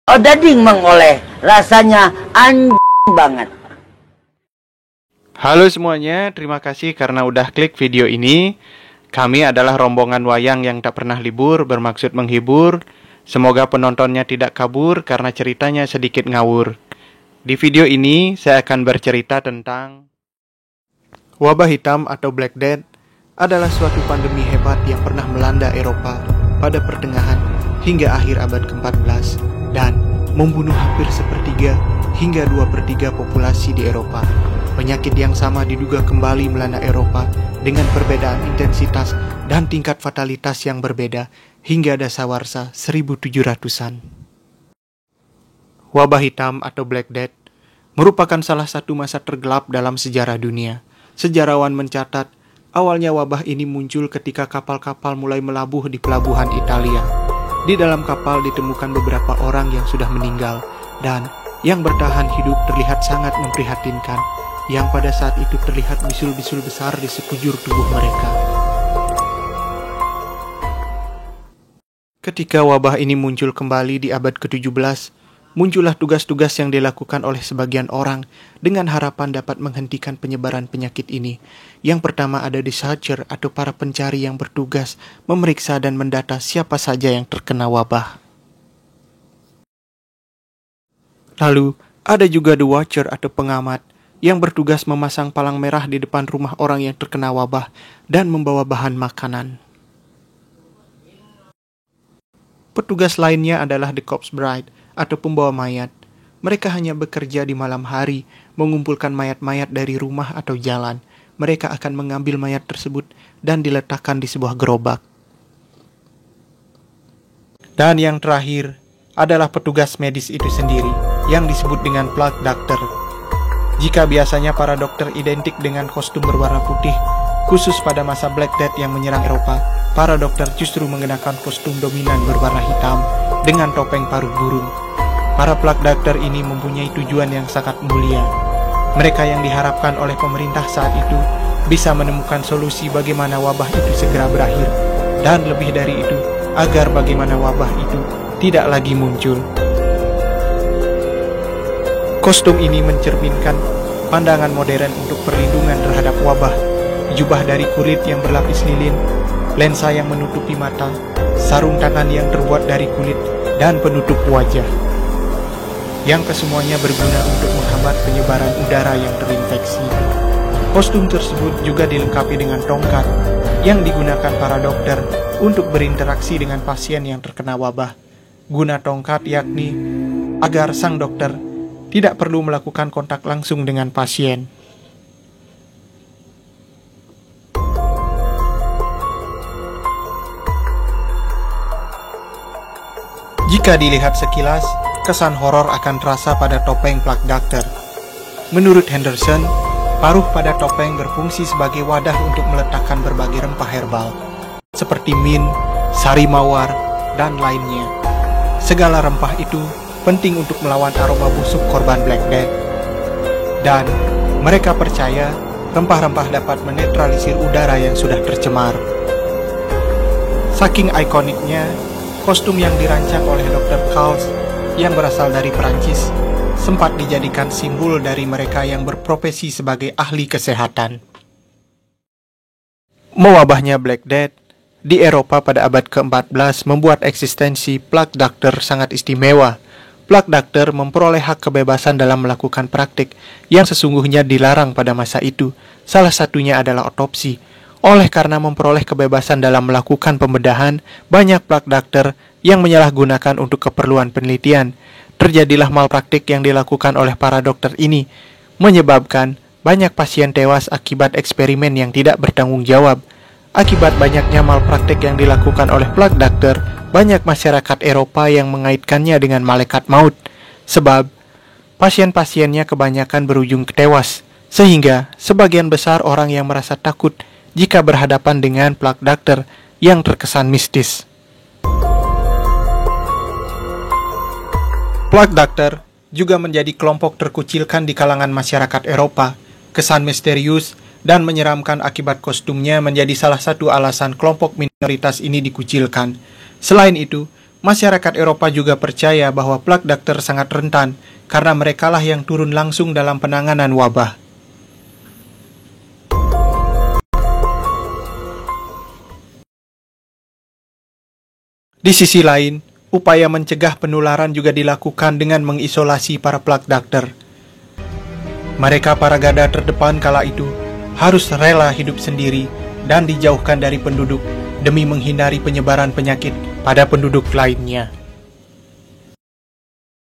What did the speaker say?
Odading mengoleh, rasanya anjing banget. Halo semuanya, terima kasih karena udah klik video ini. Kami adalah rombongan wayang yang tak pernah libur, bermaksud menghibur. Semoga penontonnya tidak kabur karena ceritanya sedikit ngawur. Di video ini, saya akan bercerita tentang wabah hitam atau Black Death adalah suatu pandemi hebat yang pernah melanda Eropa pada pertengahan hingga akhir abad ke-14 dan membunuh hampir sepertiga hingga 2/3 populasi di Eropa. Penyakit yang sama diduga kembali melanda Eropa dengan perbedaan intensitas dan tingkat fatalitas yang berbeda hingga dasawarsa 1700-an. Wabah hitam atau Black Death merupakan salah satu masa tergelap dalam sejarah dunia. Sejarawan mencatat, awalnya wabah ini muncul ketika kapal-kapal mulai melabuh di pelabuhan Italia. Di dalam kapal ditemukan beberapa orang yang sudah meninggal, dan yang bertahan hidup terlihat sangat memprihatinkan, yang pada saat itu terlihat bisul-bisul besar di sekujur tubuh mereka. Ketika wabah ini muncul kembali di abad ke-17, muncullah tugas-tugas yang dilakukan oleh sebagian orang dengan harapan dapat menghentikan penyebaran penyakit ini. Yang pertama ada researcher atau para pencari yang bertugas memeriksa dan mendata siapa saja yang terkena wabah. Lalu ada juga the watcher atau pengamat yang bertugas memasang palang merah di depan rumah orang yang terkena wabah dan membawa bahan makanan. Petugas lainnya adalah the corpse bride atau pembawa mayat. Mereka hanya bekerja di malam hari, mengumpulkan mayat-mayat dari rumah atau jalan. Mereka akan mengambil mayat tersebut dan diletakkan di sebuah gerobak. Dan yang terakhir adalah petugas medis itu sendiri, yang disebut dengan plague doctor. Jika biasanya para dokter identik dengan kostum berwarna putih, khusus pada masa Black Death yang menyerang Eropa, para dokter justru mengenakan kostum dominan berwarna hitam dengan topeng paruh burung. Para plague doctor ini mempunyai tujuan yang sangat mulia. Mereka yang diharapkan oleh pemerintah saat itu bisa menemukan solusi bagaimana wabah itu segera berakhir, dan lebih dari itu, agar bagaimana wabah itu tidak lagi muncul. Kostum ini mencerminkan pandangan modern untuk perlindungan terhadap wabah. Jubah dari kulit yang berlapis lilin, lensa yang menutupi mata, sarung tangan yang terbuat dari kulit, dan penutup wajah. Yang kesemuanya berguna untuk menghambat penyebaran udara yang terinfeksi. Kostum tersebut juga dilengkapi dengan tongkat yang digunakan para dokter untuk berinteraksi dengan pasien yang terkena wabah. Guna tongkat yakni agar sang dokter tidak perlu melakukan kontak langsung dengan pasien. Jika dilihat sekilas, kesan horor akan terasa pada topeng plague doctor. Menurut Henderson, paruh pada topeng berfungsi sebagai wadah untuk meletakkan berbagai rempah herbal, seperti mint, sari mawar, dan lainnya. Segala rempah itu penting untuk melawan aroma busuk korban Black Death. Dan mereka percaya rempah-rempah dapat menetralisir udara yang sudah tercemar. Saking ikoniknya, kostum yang dirancang oleh Dr. Kals yang berasal dari Perancis sempat dijadikan simbol dari mereka yang berprofesi sebagai ahli kesehatan. Mewabahnya Black Death di Eropa pada abad ke-14 membuat eksistensi plague doctor sangat istimewa. Plague doctor memperoleh hak kebebasan dalam melakukan praktik yang sesungguhnya dilarang pada masa itu. Salah satunya adalah otopsi. Oleh karena memperoleh kebebasan dalam melakukan pembedahan, banyak plague doctor yang menyalahgunakan untuk keperluan penelitian. Terjadilah malpraktik yang dilakukan oleh para dokter ini, menyebabkan banyak pasien tewas akibat eksperimen yang tidak bertanggung jawab. Akibat banyaknya malpraktik yang dilakukan oleh plague doctor, banyak masyarakat Eropa yang mengaitkannya dengan malaikat maut, sebab pasien-pasiennya kebanyakan berujung tewas, sehingga sebagian besar orang yang merasa takut jika berhadapan dengan plague doctor yang terkesan mistis. Plague doctor juga menjadi kelompok terkucilkan di kalangan masyarakat Eropa. Kesan misterius dan menyeramkan akibat kostumnya menjadi salah satu alasan kelompok minoritas ini dikucilkan. Selain itu, Masyarakat Eropa juga percaya bahwa plak dakter sangat rentan karena merekalah yang turun langsung dalam penanganan wabah. Di sisi lain, upaya mencegah penularan juga dilakukan dengan mengisolasi para plak dakter. Mereka para garda terdepan kala itu harus rela hidup sendiri dan dijauhkan dari penduduk demi menghindari penyebaran penyakit pada penduduk lainnya.